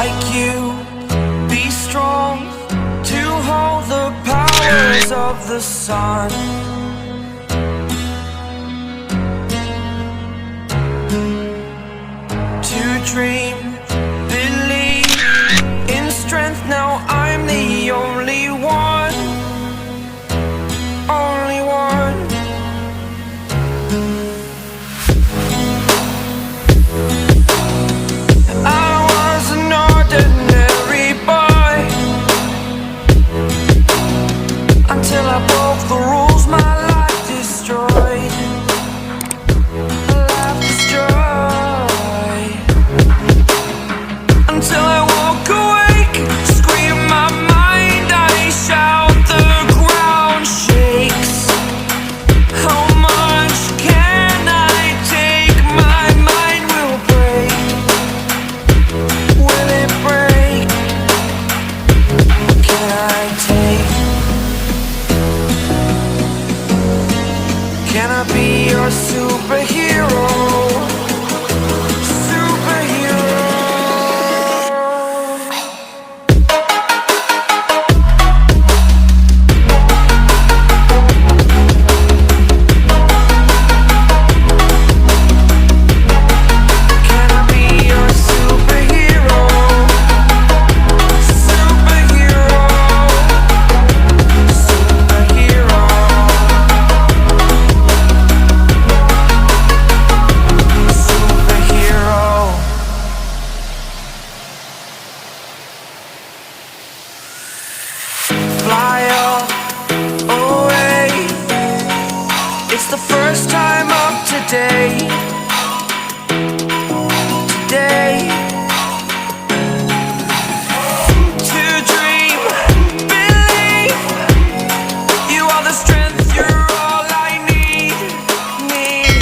like you. Be strong to hold the powers of the sun. To dream, believe in strength. Now I'm the only one, only one. I was an ordinary boy until I broke the rules. My life destroyed, life destroyed. Until I woke awake, scream my mind, I shout, the ground shakes. How much can I take? My mind will break. Will it break? Can I take? Can I be your superhero? Fly away. It's the first time of today. Today. To dream, believe. You are the strength, you're all I need. Need.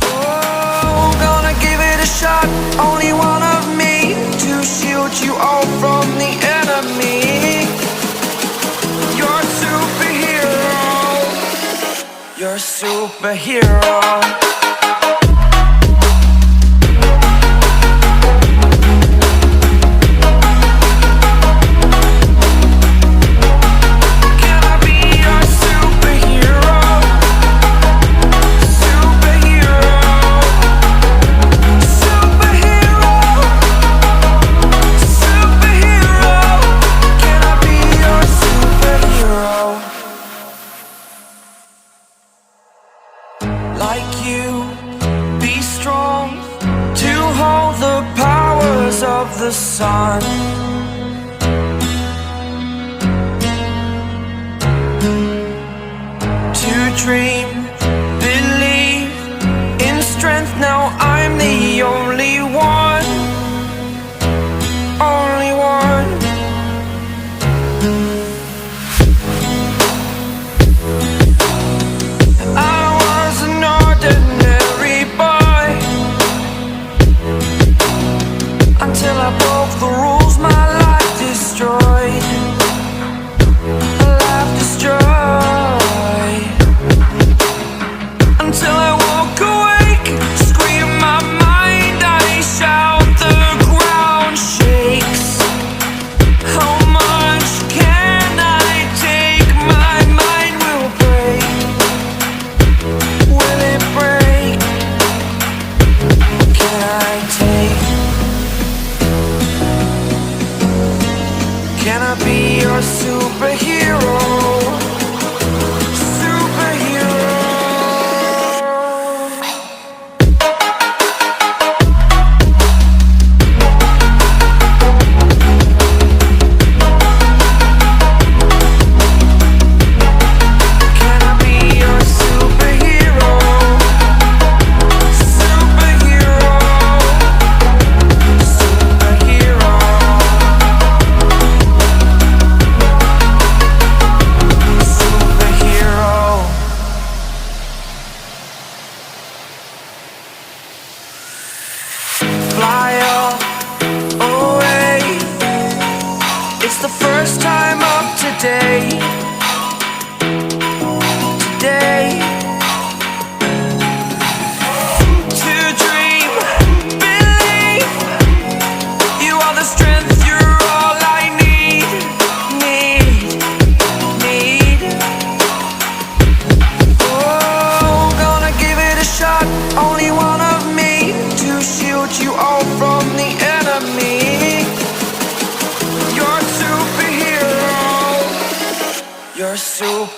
Oh, gonna give it a shot. Only one of me to shield you all from the enemy. You're a superhero. You're a superhero. Like you, be strong to hold the powers of the sun. To dream, believe in strength. Now I'm the only one, only one. Until I broke the rules, my life destroyed, life destroyed. Until I woke awake, scream my mind, I shout, the ground shakes. How much can I take? My mind will break. Will it break? Can I take? Can I be your superhero? Superhero. Can I be your superhero? Superhero. Superhero. Fly away. It's the first time of today. Today. To dream,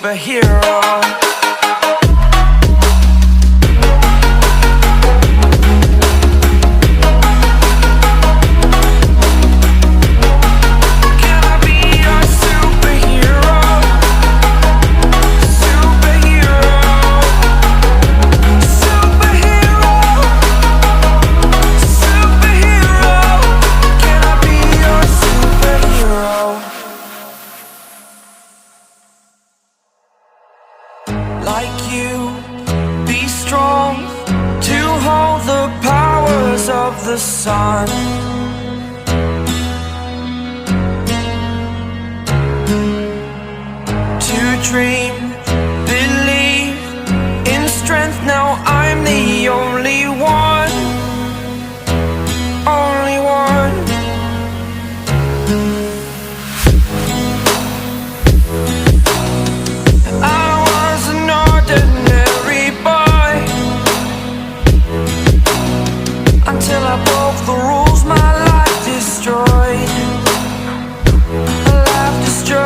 superhero. Like you, be strong to hold the powers of the sun. To dream, believe in strength. Now I'm the only one, only one. Until I broke the rules, my life destroyed. A life destroyed.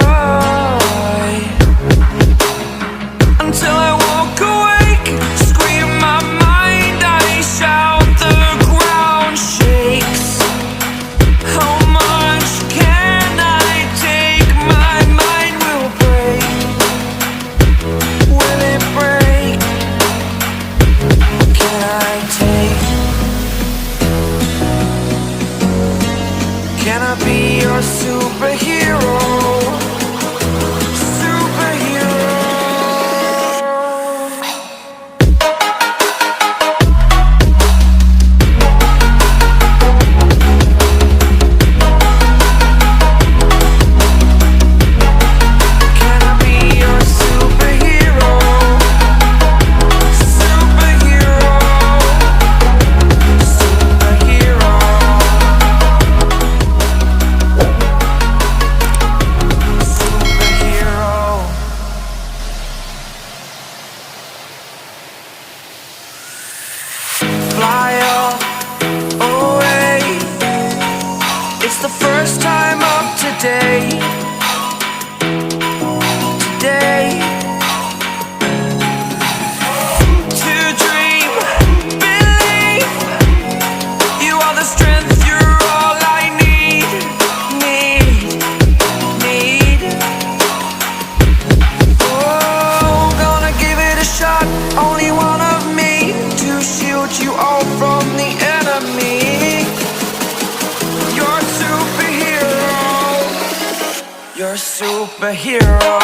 Until I woke awake, scream my mind, I shout, the ground shakes. How much can I take? My mind will break. Will it break? What can I take? Can I be your superhero? Superhero. Can I be your superhero? Superhero. Superhero. Fly away. It's the first time of today. Today. To dream, believe. You are the strength, you're all I need. Need. Oh, gonna give it a shot. Only one of me to shield you all from the enemy. You're a superhero. You're a superhero.